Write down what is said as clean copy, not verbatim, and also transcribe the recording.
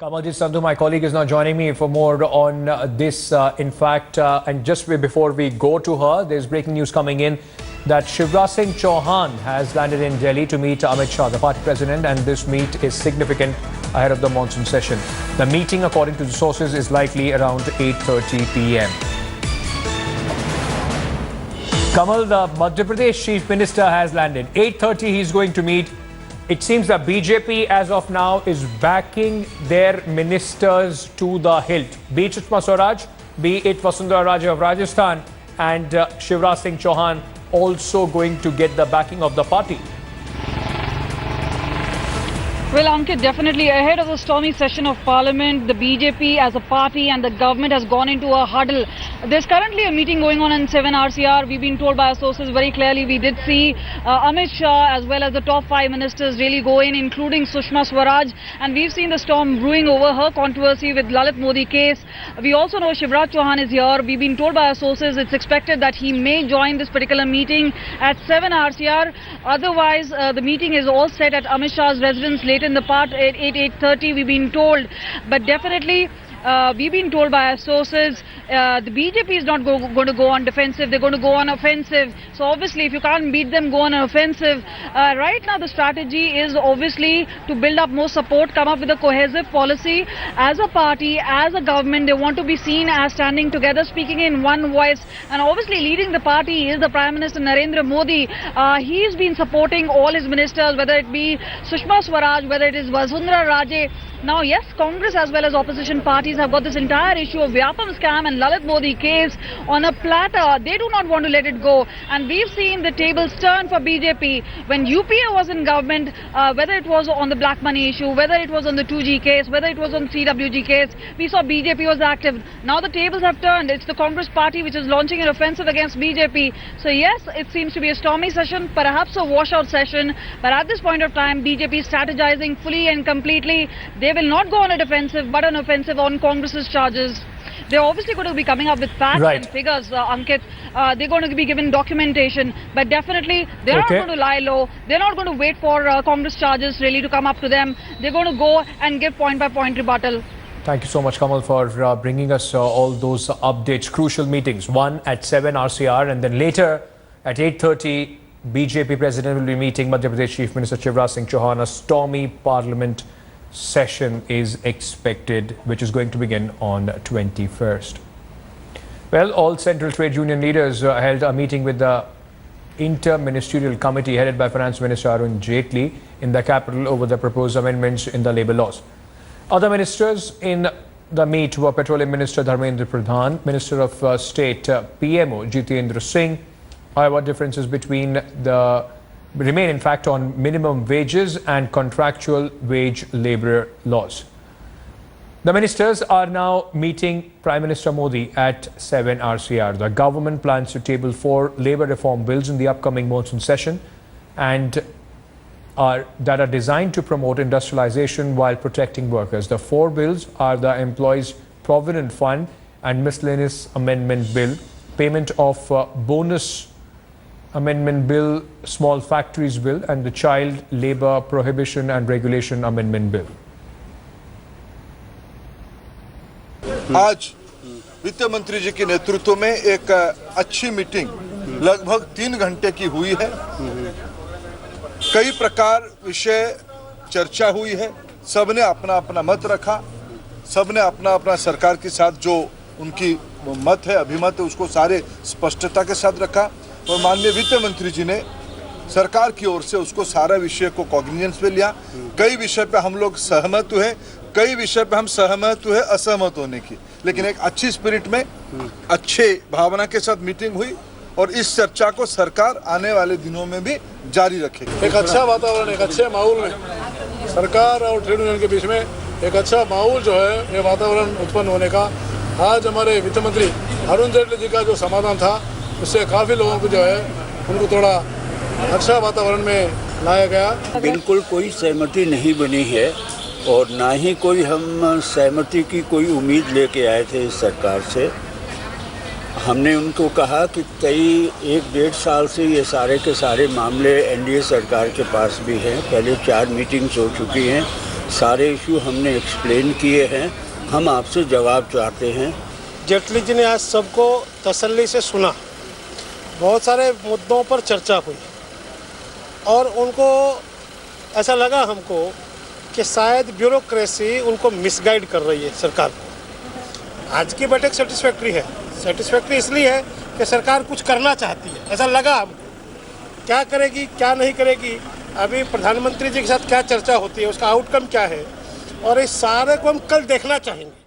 Kamaljeet Sandhu, my colleague, is now joining me for more on this. In fact, and just before we go to her, there's breaking news coming in that Shivraj Singh Shouhan has landed in Delhi to meet Amit Shah, the party president, and this meet is significant ahead of the monsoon session. The meeting, according to the sources, is likely around 8:30 p.m. Kamal, the Madhya Pradesh Chief Minister, has landed. 8:30 he's going to meet. It seems that BJP as of now is backing their ministers to the hilt. Be it Sushma Swaraj, be it Vasundhara Raje of Rajasthan, and Shivraj Singh Shouhan also going to get the backing of the party. Well, Ankit, definitely ahead of the stormy session of Parliament, the BJP as a party and the government has gone into a huddle. There's currently a meeting going on in 7 RCR. We've been told by our sources very clearly. We did see Amit Shah as well as the top 5 ministers really go in, including Sushma Swaraj. And we've seen the storm brewing over her controversy with Lalit Modi case. We also know Shivraj Singh is here. We've been told by our sources it's expected that he may join this particular meeting at 7 RCR. Otherwise, the meeting is all set at Amit Shah's residence later in the part at 8:30, we've been told. But definitely, we've been told by our sources, the BJP is not going to go on defensive, they're going to go on offensive. So obviously, if you can't beat them, go on an offensive. Right now, the strategy is obviously to build up more support, come up with a cohesive policy. As a party, as a government, they want to be seen as standing together, speaking in one voice. And obviously, leading the party is the Prime Minister Narendra Modi. He's been supporting all his ministers, whether it be Sushma Swaraj, whether it is Vasundhara Raje. Now, yes, Congress as well as opposition parties have got this entire issue of Vyapam scam and Lalit Modi case on a platter. They do not want to let it go. And we've seen the tables turn for BJP. When UPA was in government, whether it was on the black money issue, whether it was on the 2G case, whether it was on CWG case, we saw BJP was active. Now the tables have turned. It's the Congress party which is launching an offensive against BJP. So yes, it seems to be a stormy session, perhaps a washout session. But at this point of time, BJP is strategizing fully and completely. They will not go on a defensive, but an offensive on Congress's charges. They're obviously going to be coming up with facts and figures, Ankit. They're going to be given documentation, but definitely they're not going to lie low. They're not going to wait for Congress charges really to come up to them. They're going to go and give point-by-point rebuttal. Thank you so much, Kamal, for bringing us all those updates. Crucial meetings, one at 7 RCR, and then later at 8:30, BJP President will be meeting Madhya Pradesh Chief Minister Shivraj Singh Shouhan. A stormy Parliament session is expected, which is going to begin on 21st. Well, all central trade union leaders held a meeting with the Inter-Ministerial Committee headed by Finance Minister Arun Jaitley in the capital over the proposed amendments in the labour laws. Other ministers in the meet were Petroleum Minister Dharmendra Pradhan, Minister of State PMO Jitendra Singh. However, differences between the remain in fact on minimum wages and contractual wage labour laws. The ministers are now meeting Prime Minister Modi at 7 RCR. The government plans to table 4 labour reform bills in the upcoming monsoon session and that are designed to promote industrialization while protecting workers. The 4 bills are the Employees Provident Fund and Miscellaneous Amendment Bill, Payment of Bonus Amendment Bill, Small Factories Bill, and the Child Labour Prohibition and Regulation Amendment Bill. आज वित्त मंत्री जी के नेतृत्व में एक अच्छी meeting लगभग 3 घंटे की हुई है। कई प्रकार विषय चर्चा हुई है। सबने अपना अपना मत रखा, सबने अपना अपना सरकार के साथ जो उनकी मत है, अभिमत है, उसको सारे स्पष्टता के साथ रखा। और माननीय वित्त मंत्री जी ने सरकार की ओर से उसको सारा विषय को कॉग्निजेंस पे लिया। कई विषय पे हम लोग सहमत हुए, कई विषय पे हम सहमत हुए असहमत होने की, लेकिन एक अच्छी स्पिरिट में अच्छे भावना के साथ मीटिंग हुई और इस चर्चा को सरकार आने वाले दिनों में भी जारी रखेगी। एक अच्छा वातावरण, एक अच्छे माहौल में सरकार और ट्रेड यूनियन के बीच में एक अच्छा माहौल जो है, ये वातावरण उत्पन्न होने का आज हमारे वित्त मंत्री अरुण जेटली जी का जो समाधान था, उससे काफ़ी लोगों को जो है उनको थोड़ा अच्छा वातावरण में लाया गया। बिल्कुल कोई सहमति नहीं बनी है और ना ही कोई हम सहमति की कोई उम्मीद लेके आए थे इस सरकार से। हमने उनको कहा कि कई 1-1.5 साल से ये सारे के सारे मामले एनडीए सरकार के पास भी हैं। पहले 4 मीटिंग्स हो चुकी हैं सारे इशू हमने एक्सप्लेन किए हैं। हम आपसे जवाब चाहते हैं। जेटली जी ने आज सबको तसल्ली से सुना, बहुत सारे मुद्दों पर चर्चा हुई और उनको ऐसा लगा हमको कि शायद ब्यूरोक्रेसी उनको मिसगाइड कर रही है सरकार को। आज की बैठक सेटिस्फैक्ट्री है। सेटिस्फैक्ट्री इसलिए है कि सरकार कुछ करना चाहती है, ऐसा लगा हमको। क्या करेगी क्या नहीं करेगी, अभी प्रधानमंत्री जी के साथ क्या चर्चा होती है, उसका आउटकम क्या है, और इस सारे को हम कल देखना चाहेंगे।